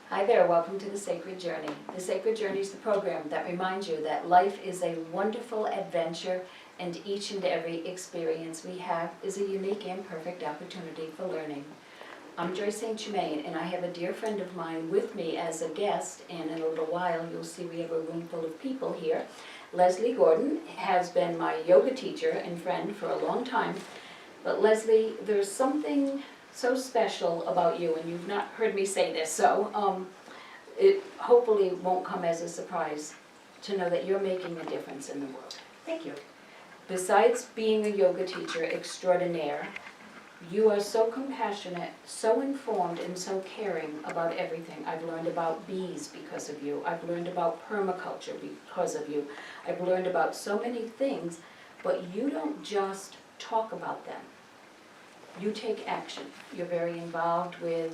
Hi there, welcome to The Sacred Journey. The Sacred Journey is the program that reminds you that life is a wonderful adventure and each and every experience we have is a unique and perfect opportunity for learning. I'm Joyce St. Germain and I have a dear friend of mine with me as a guest, and in a little while you'll see we have a room full of people here. Leslie Gordon has been my yoga teacher and friend for a long time, but Leslie, there's something so special about you, and you've not heard me say this, so it hopefully won't come as a surprise to know that you're making a difference in the world. Thank you. Besides being a yoga teacher extraordinaire, you are so compassionate, so informed, and so caring about everything. I've learned about bees because of you. I've learned about permaculture because of you. I've learned about so many things, but you don't just talk about them. You take action. You're very involved with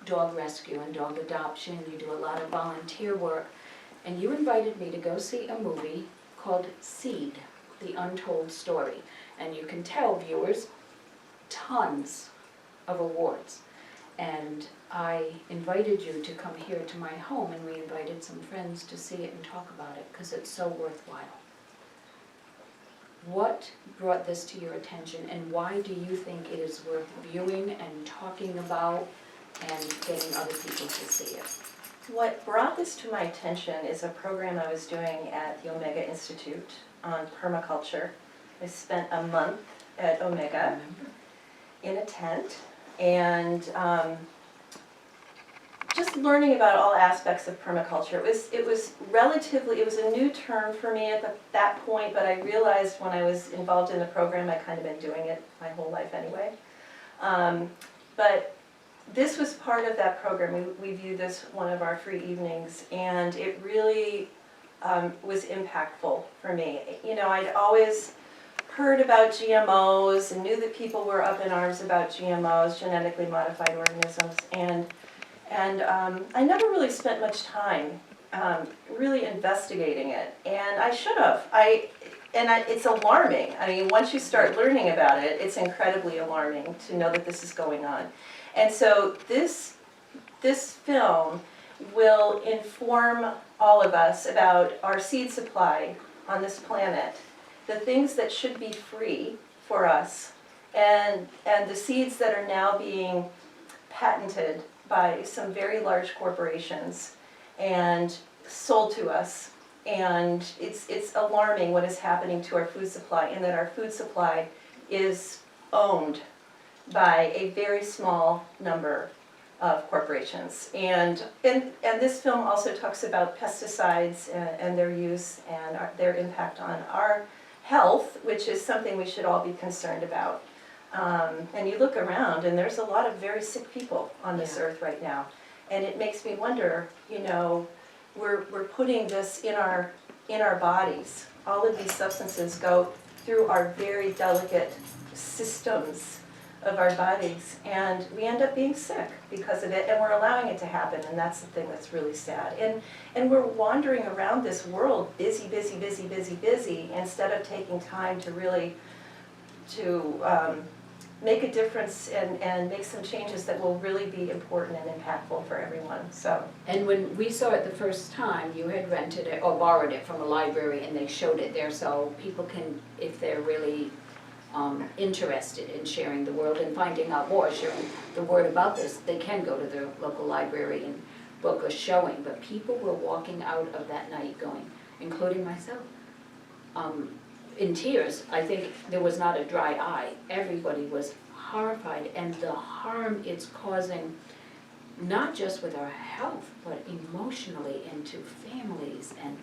dog rescue and dog adoption. You do a lot of volunteer work. And you invited me to go see a movie called Seed, the Untold Story. And you can tell viewers, tons of awards. And I invited you to come here to my home, and we invited some friends to see it and talk about it because it's so worthwhile. What brought this to your attention, and why do you think it is worth viewing and talking about and getting other people to see it? What brought this to my attention is a program I was doing at the Omega Institute on permaculture. I spent a month at Omega in a tent and just learning about all aspects of permaculture. It was a new term for me at that point, but I realized when I was involved in the program, I'd kind of been doing it my whole life anyway. But this was part of that program. We viewed this one of our free evenings, and it really was impactful for me. You know, I'd always heard about GMOs and knew that people were up in arms about GMOs, genetically modified organisms, and I never really spent much time really investigating it, and I should have. It's alarming. I mean, once you start learning about it, it's incredibly alarming to know that this is going on. And so this film will inform all of us about our seed supply on this planet, the things that should be free for us, and the seeds that are now being patented by some very large corporations and sold to us. And it's alarming what is happening to our food supply, and that our food supply is owned by a very small number of corporations. And this film also talks about pesticides and their use and their impact on our health, which is something we should all be concerned about. And you look around, and there's a lot of very sick people on this earth right now. And it makes me wonder, you know, we're putting this in our bodies. All of these substances go through our very delicate systems of our bodies, and we end up being sick because of it, and we're allowing it to happen, and that's the thing that's really sad. And we're wandering around this world busy, busy, busy, busy, busy, instead of taking time to really make a difference and make some changes that will really be important and impactful for everyone. So. And when we saw it the first time, you had rented it or borrowed it from a library, and they showed it there, so people can, if they're really interested in sharing the world and finding out more, sharing the word about this, they can go to their local library and book a showing. But people were walking out of that night going, including myself, in tears. I think there was not a dry eye. Everybody was horrified, and the harm it's causing, not just with our health, but emotionally, and to families, and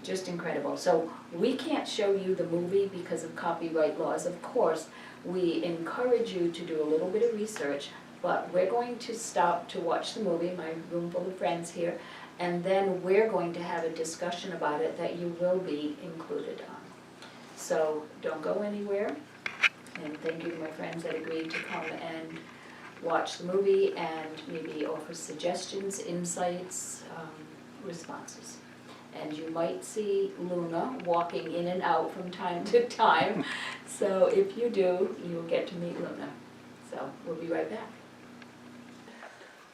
just incredible. So we can't show you the movie because of copyright laws. Of course, we encourage you to do a little bit of research, but we're going to stop to watch the movie, my room full of friends here, and then we're going to have a discussion about it that you will be included on. So don't go anywhere, and thank you to my friends that agreed to come and watch the movie and maybe offer suggestions, insights, responses. And you might see Luna walking in and out from time to time. So if you do, you'll get to meet Luna. So we'll be right back.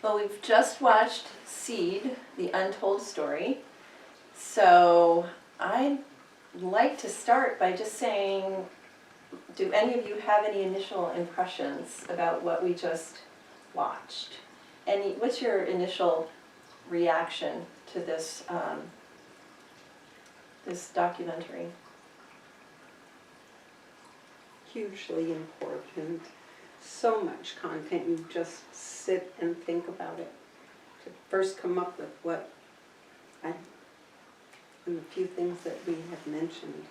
Well, we've just watched Seed, the Untold Story. So I'd like to start by just saying, do any of you have any initial impressions about what we just watched? What's your initial reaction to this, this documentary? Hugely important. So much content, you just sit and think about it. To first come up with and the few things that we have mentioned.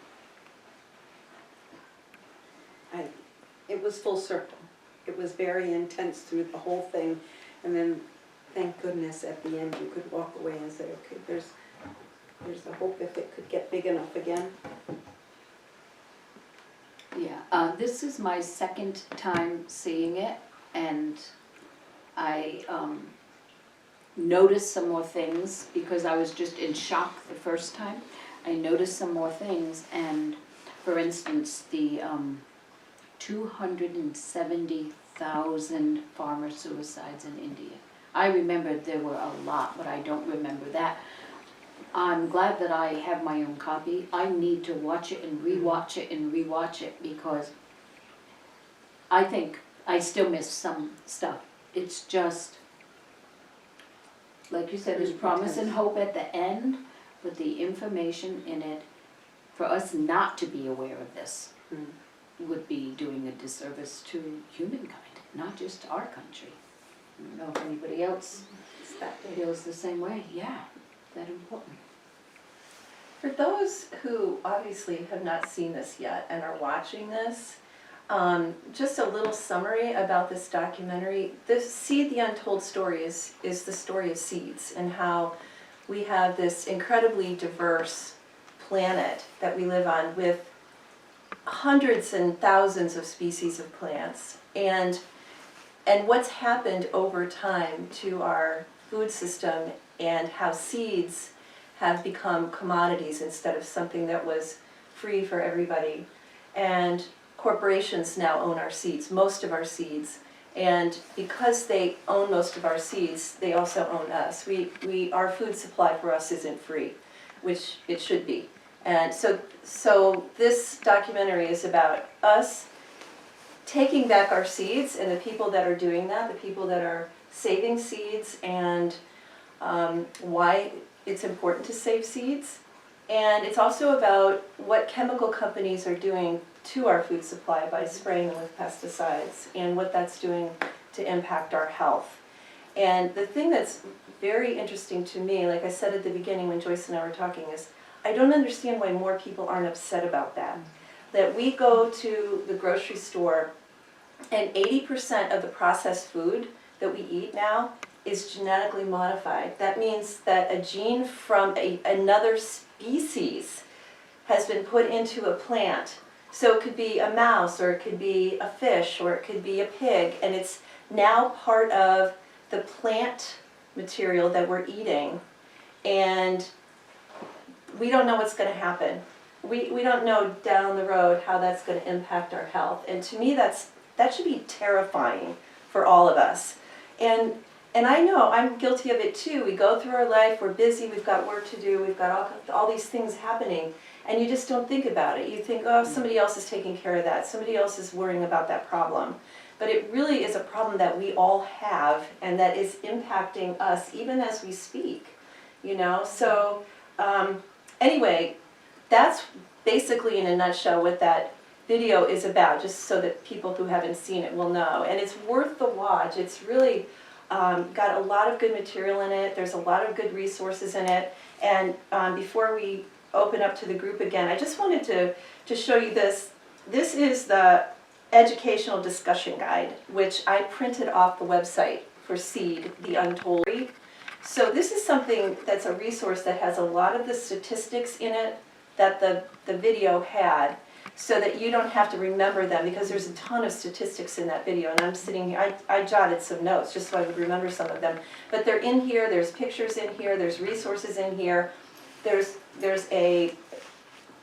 It was full circle. It was very intense through the whole thing, and then thank goodness at the end you could walk away and say, okay, there's a hope if it could get big enough again. Yeah, this is my second time seeing it, and I noticed some more things because I was just in shock the first time. I noticed some more things, and for instance, the 270,000 farmer suicides in India. I remembered there were a lot, but I don't remember that. I'm glad that I have my own copy. I need to watch it and rewatch it and rewatch it because I think I still miss some stuff. It's just, like you said, there's promise and hope at the end, but the information in it, for us not to be aware of this, would be doing a disservice to humankind, not just our country. I don't know if anybody else feels the same way. Yeah, that important. For those who obviously have not seen this yet and are watching this, just a little summary about this documentary. This Seed, the Untold Story is the story of seeds and how we have this incredibly diverse planet that we live on with hundreds and thousands of species of plants, and what's happened over time to our food system and how seeds have become commodities instead of something that was free for everybody. And corporations now own our seeds, most of our seeds, and because they own most of our seeds, they also own us. Our food supply for us isn't free, which it should be. And so this documentary is about us taking back our seeds and the people that are doing that, the people that are saving seeds, and why it's important to save seeds. And it's also about what chemical companies are doing to our food supply by spraying them with pesticides and what that's doing to impact our health. And the thing that's very interesting to me, like I said at the beginning when Joyce and I were talking, is I don't understand why more people aren't upset about that. That we go to the grocery store and 80% of the processed food that we eat now is genetically modified. That means that a gene from another species has been put into a plant. So it could be a mouse, or it could be a fish, or it could be a pig, and it's now part of the plant material that we're eating. And we don't know what's going to happen. We don't know down the road how that's going to impact our health. And to me, that should be terrifying for all of us. And I know I'm guilty of it too. We go through our life, we're busy, we've got work to do, we've got all these things happening, and you just don't think about it. You think, oh, somebody else is taking care of that, somebody else is worrying about that problem. But it really is a problem that we all have, and that is impacting us even as we speak, you know? So anyway, that's basically in a nutshell what that video is about, just so that people who haven't seen it will know. And it's worth the watch. It's really got a lot of good material in it. There's a lot of good resources in it. And before we open up to the group again, I just wanted to show you this. This is the educational discussion guide, which I printed off the website for Seed, the Untold. So this is something that's a resource that has a lot of the statistics in it that the video had, so that you don't have to remember them, because there's a ton of statistics in that video, and I'm sitting here, I jotted some notes just so I would remember some of them. But they're in here, there's pictures in here, there's resources in here,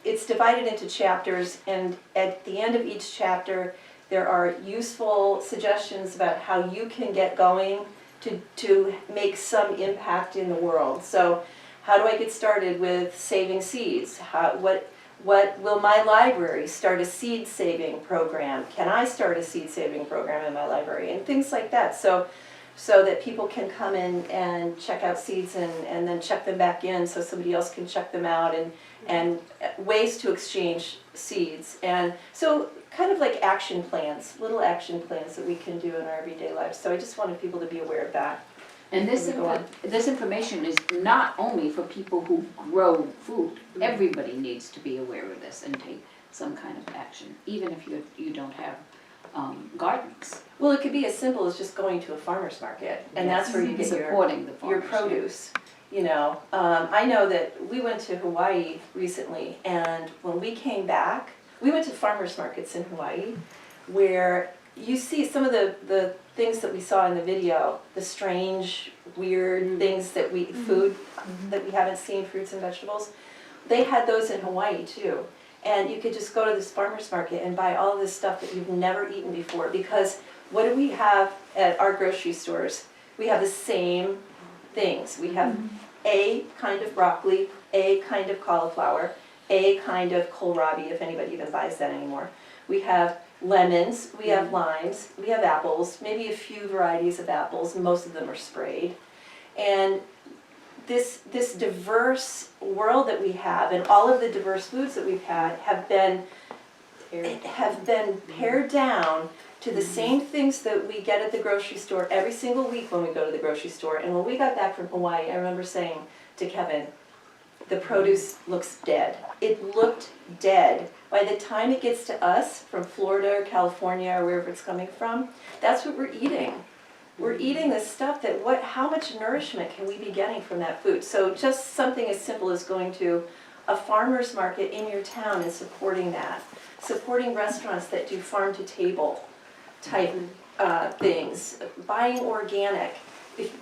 it's divided into chapters, and at the end of each chapter there are useful suggestions about how you can get going to make some impact in the world. So how do I get started with saving seeds? What will my library start a seed saving program? Can I start a seed saving program in my library? And things like that. So that people can come in and check out seeds and then check them back in so somebody else can check them out, and ways to exchange seeds. And so kind of like action plans, little action plans that we can do in our everyday lives. So I just wanted people to be aware of that. And this information is not only for people who grow food. Everybody needs to be aware of this and take some kind of action, even if you don't have gardens. Well, it could be as simple as just going to a farmer's market, and that's where you get supporting the your farmers, produce. You know, I know that we went to Hawaii recently, and when we came back, we went to farmers markets in Hawaii, where you see some of the things that we saw in the video, the strange, weird things that food that we haven't seen, fruits and vegetables. They had those in Hawaii too. And you could just go to this farmer's market and buy all of this stuff that you've never eaten before. Because what do we have at our grocery stores? We have the same things. We have a kind of broccoli, a kind of cauliflower, a kind of kohlrabi, if anybody even buys that anymore. We have lemons, we have limes, we have apples, maybe a few varieties of apples, most of them are sprayed. And this diverse world that we have, and all of the diverse foods that we've had have been pared down to the same things that we get at the grocery store every single week when we go to the grocery store. And when we got back from Hawaii, I remember saying to Kevin, the produce looks dead. It looked dead. By the time it gets to us from Florida or California or wherever it's coming from, that's what we're eating. We're eating this stuff that how much nourishment can we be getting from that food? So just something as simple as going to a farmer's market in your town and supporting that. Supporting restaurants that do farm to table type things. Buying organic.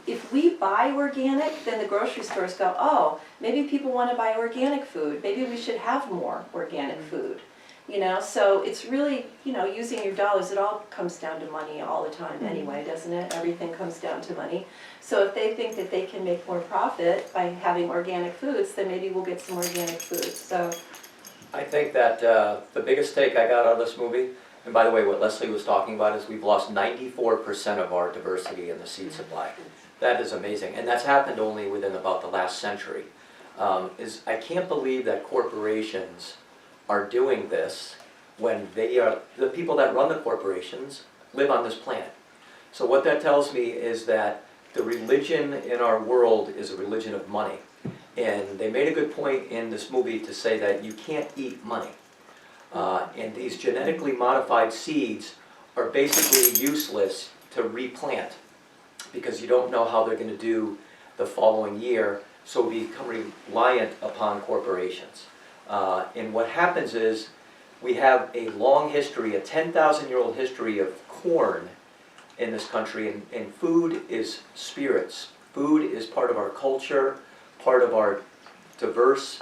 If we buy organic, then the grocery stores go, oh, maybe people want to buy organic food. Maybe we should have more organic food. You know, so it's really, using your dollars. It all comes down to money all the time anyway, doesn't it? Everything comes down to money. So if they think that they can make more profit by having organic foods, then maybe we'll get some organic foods. So I think that the biggest take I got out of this movie, and by the way, what Leslie was talking about is we've lost 94% of our diversity in the seed supply. That is amazing, and that's happened only within about the last century. I can't believe that corporations are doing this when the people that run the corporations live on this planet. So what that tells me is that the religion in our world is a religion of money. And they made a good point in this movie to say that you can't eat money. And these genetically modified seeds are basically useless to replant because you don't know how they're going to do the following year, so we become reliant upon corporations. And what happens is we have a long history, a 10,000-year-old history of corn in this country, and food is spirits. Food is part of our culture, part of our diverse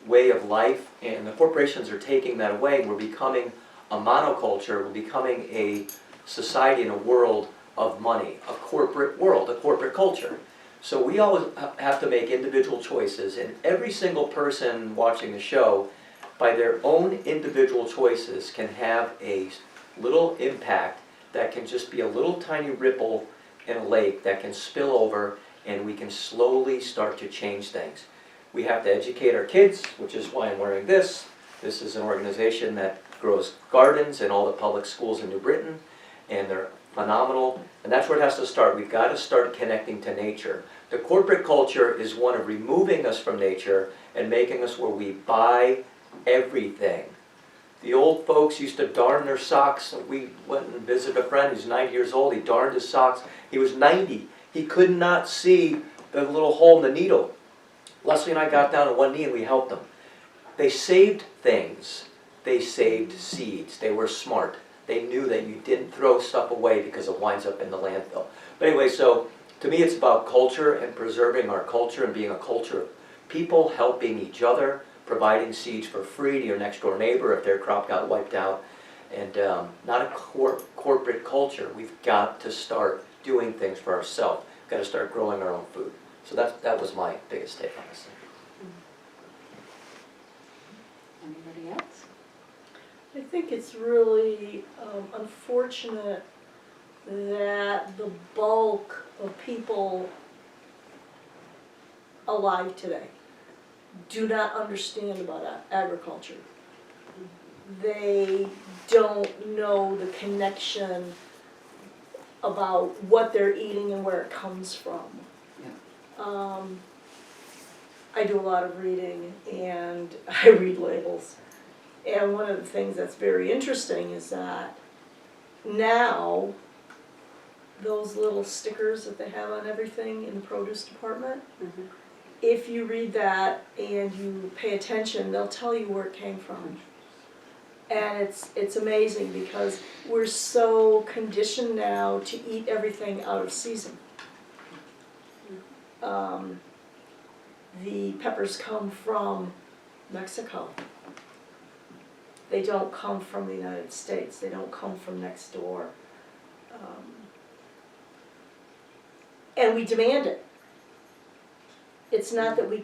way of life, and the corporations are taking that away. We're becoming a monoculture, we're becoming a society and a world of money, a corporate world, a corporate culture. So we always have to make individual choices, and every single person watching the show, by their own individual choices, can have a little impact that can just be a little tiny ripple in a lake that can spill over, and we can slowly start to change things. We have to educate our kids, which is why I'm wearing this. This is an organization that grows gardens in all the public schools in New Britain, and they're phenomenal, and that's where it has to start. We've got to start connecting to nature. The corporate culture is one of removing us from nature and making us where we buy everything. The old folks used to darn their socks. We went and visited a friend who's 90 years old. He darned his socks. He was 90. He could not see the little hole in the needle. Leslie and I got down on one knee and we helped them. They saved things. They saved seeds. They were smart. They knew that you didn't throw stuff away because it winds up in the landfill. But anyway, so to me it's about culture and preserving our culture and being a culture of people helping each other, providing seeds for free to your next door neighbor if their crop got wiped out, and not a corporate culture. We've got to start doing things for ourselves. Got to start growing our own food. So that was my biggest take on this thing. Anybody else? I think it's really unfortunate that the bulk of people alive today do not understand about agriculture. They don't know the connection about what they're eating and where it comes from. I do a lot of reading and I read labels. And one of the things that's very interesting is that now those little stickers that they have on everything in the produce department, if you read that and you pay attention, they'll tell you where it came from. And it's amazing because we're so conditioned now to eat everything out of season. The peppers come from Mexico. They don't come from the United States. They don't come from next door. And we demand it. It's not that we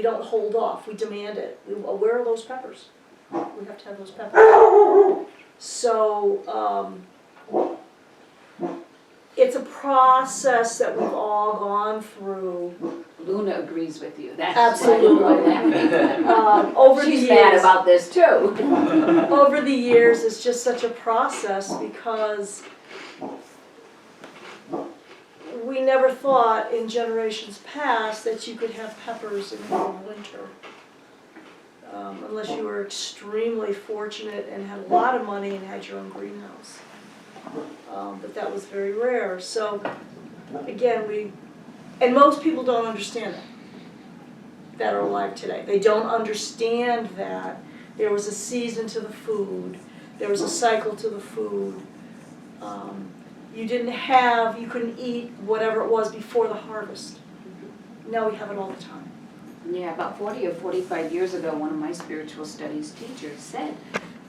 don't hold off, we demand it. Where are those peppers? We have to have those peppers. So, it's a process that we've all gone through. Luna agrees with you. That's Absolutely. Over the She's mad years, about this too. over the years, it's just such a process because we never thought in generations past that you could have peppers in the middle of winter. Unless you were extremely fortunate and had a lot of money and had your own greenhouse. But that was very rare. So again, and most people don't understand that are alive today. They don't understand that there was a season to the food, there was a cycle to the food. You couldn't eat whatever it was before the harvest. Now we have it all the time. Yeah, about 40 or 45 years ago, one of my spiritual studies teachers said,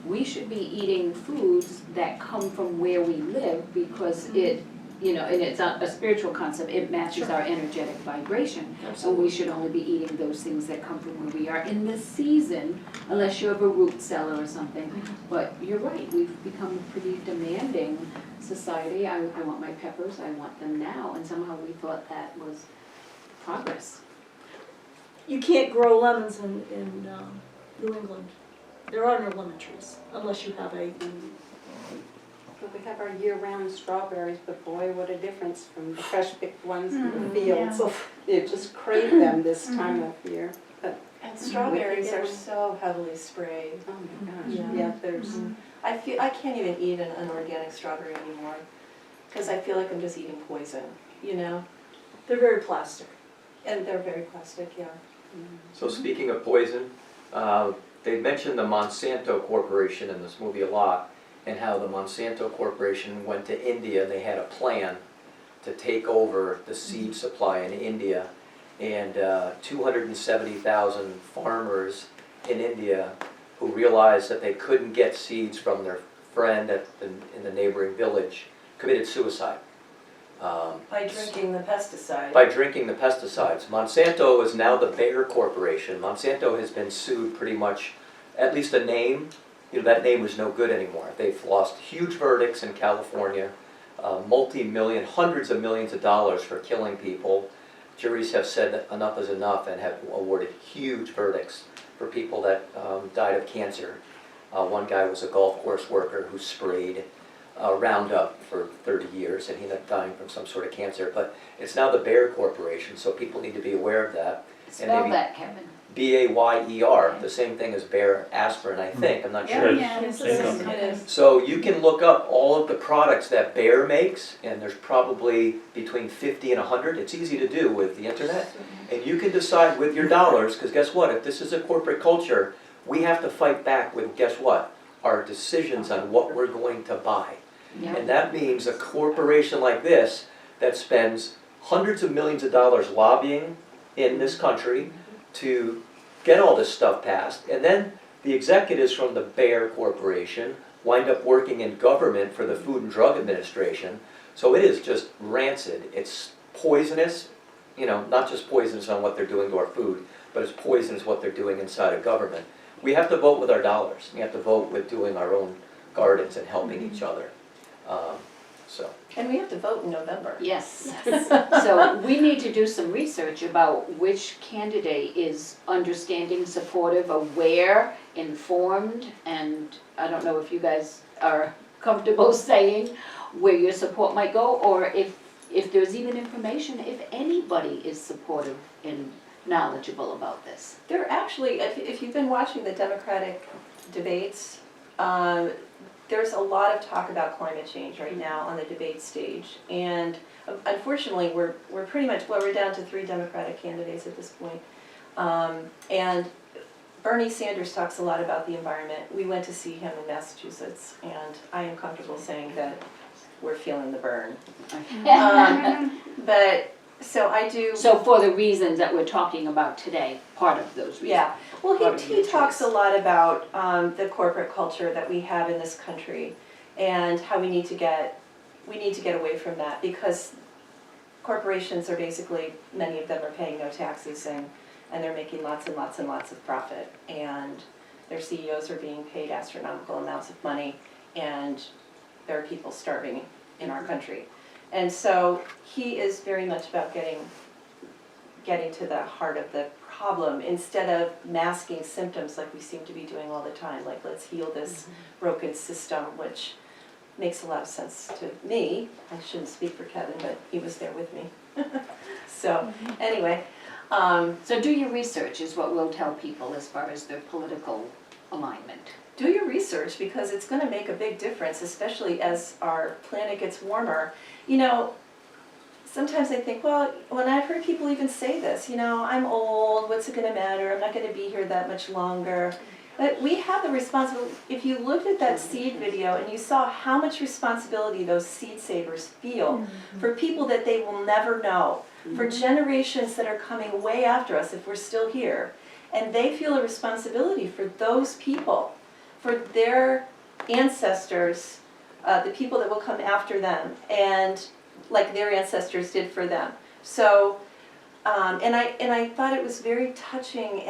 we should be eating foods that come from where we live because it, and it's a spiritual concept, it matches our energetic vibration. So we should only be eating those things that come from where we are in this season, unless you have a root cellar or something. But you're right, we've become a pretty demanding society. I want my peppers, I want them now, and somehow we thought that was progress. You can't grow lemons in New England. There are no lemon trees unless you have a. But we have our year-round strawberries, but boy, what a difference from the fresh-picked ones in the fields. You just crave them this time of year. But And strawberries are so heavily sprayed. oh my gosh, Yeah. yeah, there's. I can't even eat an unorganic strawberry anymore because I feel like I'm just eating poison, They're very plastic. And they're very plastic, yeah. So speaking of poison, they mentioned the Monsanto Corporation in this movie a lot, and how the Monsanto Corporation went to India and they had a plan to take over the seed supply in India. And 270,000 farmers in India who realized that they couldn't get seeds from their friend in the neighboring village committed suicide. By drinking the pesticide. By drinking the pesticides. Monsanto is now the Bayer Corporation. Monsanto has been sued pretty much, at least a name, that name was no good anymore. They've lost huge verdicts in California, multi-million, hundreds of millions of dollars for killing people. Juries have said that enough is enough and have awarded huge verdicts for people that died of cancer. One guy was a golf course worker who sprayed Roundup for 30 years and he ended up dying from some sort of cancer. But it's now the Bayer Corporation, so people need to be aware of that. Spell that, Kevin. Bayer, the same thing as Bayer aspirin, I think, I'm not sure. Yeah, It's the It same is, company. it is. So you can look up all of the products that Bayer makes, and there's probably between 50 and 100. It's easy to do with the internet. And you can decide with your dollars, because guess what? If this is a corporate culture, we have to fight back with, guess what? Our decisions on what we're going to buy. Yeah. And that means a corporation like this that spends hundreds of millions of dollars lobbying in this country to get all this stuff passed, and then the executives from the Bayer Corporation wind up working in government for the Food and Drug Administration. So it is just rancid. It's poisonous, not just poisonous on what they're doing to our food, but it's poisonous what they're doing inside of government. We have to vote with our dollars. We have to vote with doing our own gardens and helping each other. So. And we have to vote in November. Yes. So we need to do some research about which candidate is understanding, supportive, aware, informed, and I don't know if you guys are comfortable saying where your support might go, or if there's even information, if anybody is supportive and knowledgeable about this. There are actually, if you've been watching the Democratic debates, there's a lot of talk about climate change right now on the debate stage. And unfortunately, we're pretty much, well, we're down to 3 Democratic candidates at this point. And Bernie Sanders talks a lot about the environment. We went to see him in Massachusetts, and I am comfortable saying that we're feeling the burn. But, so I do. So for the reasons that we're talking about today, part of those reasons. Yeah, well, Part of he your talks a choice. lot about the corporate culture that we have in this country and how we need to get away from that, because corporations are basically, many of them are paying no taxes and they're making lots and lots and lots of profit, and their CEOs are being paid astronomical amounts of money, and there are people starving in our country. And so he is very much about getting to the heart of the problem instead of masking symptoms like we seem to be doing all the time, like let's heal this broken system, which makes a lot of sense to me. I shouldn't speak for Kevin, but he was there with me. So anyway, So do your research is what we'll tell people as far as their political alignment. do your research, because it's going to make a big difference, especially as our planet gets warmer. You know, sometimes I think, well, when I've heard people even say this, I'm old, what's it going to matter? I'm not going to be here that much longer. But we have the responsibility. If you looked at that seed video and you saw how much responsibility those seed savers feel for people that they will never know, for generations that are coming way after us if we're still here, and they feel a responsibility for those people, for their ancestors, the people that will come after them, and like their ancestors did for them. So, and I thought it was very touching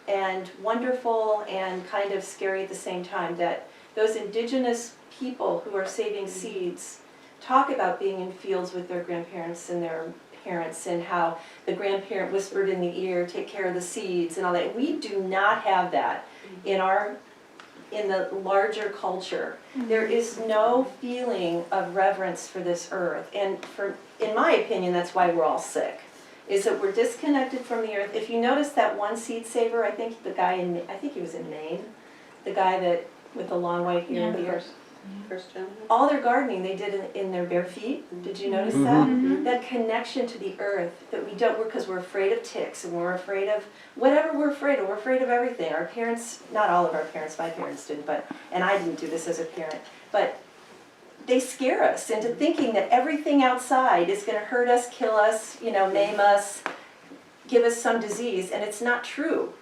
and wonderful and kind of scary at the same time that those indigenous people who are saving seeds talk about being in fields with their grandparents and their parents, and how the grandparent whispered in the ear, take care of the seeds and all that. We do not have that in the larger culture. There is no feeling of reverence for this earth, and in my opinion, that's why we're all sick, is that we're disconnected from the earth. If you notice that one seed saver, I think he was in Maine, the guy that with the long white hair and beard. First gentleman. All their gardening they did in their bare feet. Did you notice that? That connection to the earth that we don't, because we're afraid of ticks and we're afraid of whatever we're afraid of. We're afraid of everything. Our parents, not all of our parents, my parents didn't, and I didn't do this as a parent, but they scare us into thinking that everything outside is going to hurt us, kill us, maim us, give us some disease, and it's not true.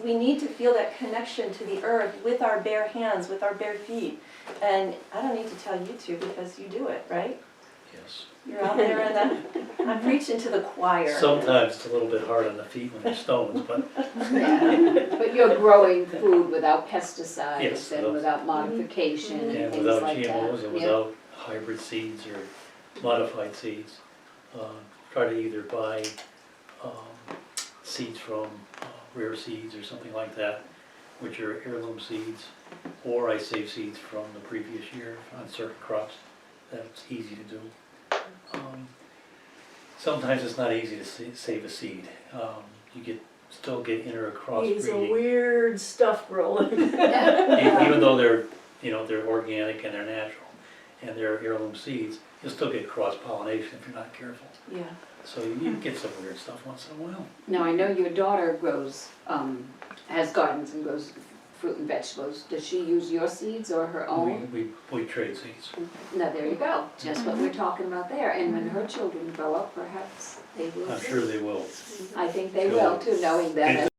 We need to feel that connection to the earth with our bare hands, with our bare feet. And I don't need to tell you to, because you do it, right? Yes. You're out there and I'm preaching to the choir. Sometimes it's a little bit hard on the feet when they're stones, but Yeah. But you're growing food without pesticides Yes, and without modification and and things without like that. GMOs and Yeah. without hybrid seeds or modified seeds. Try to either buy seeds from Rare Seeds or something like that, which are heirloom seeds, or I save seeds from the previous year on certain crops. That's easy to do. Sometimes it's not easy to save a seed. You still get inter or cross Needs a breeding, weird stuff growing. even though they're organic and they're natural and they're heirloom seeds. You'll still get cross pollination if you're not careful. Yeah. So you get some weird stuff once in a while. Now, I know your daughter has gardens and grows fruit and vegetables. Does she use your seeds or her own? We trade seeds. Now, there you go, just what we're talking about there. And when her children grow up, perhaps they will I'm too. sure they will. I think they will too, knowing that.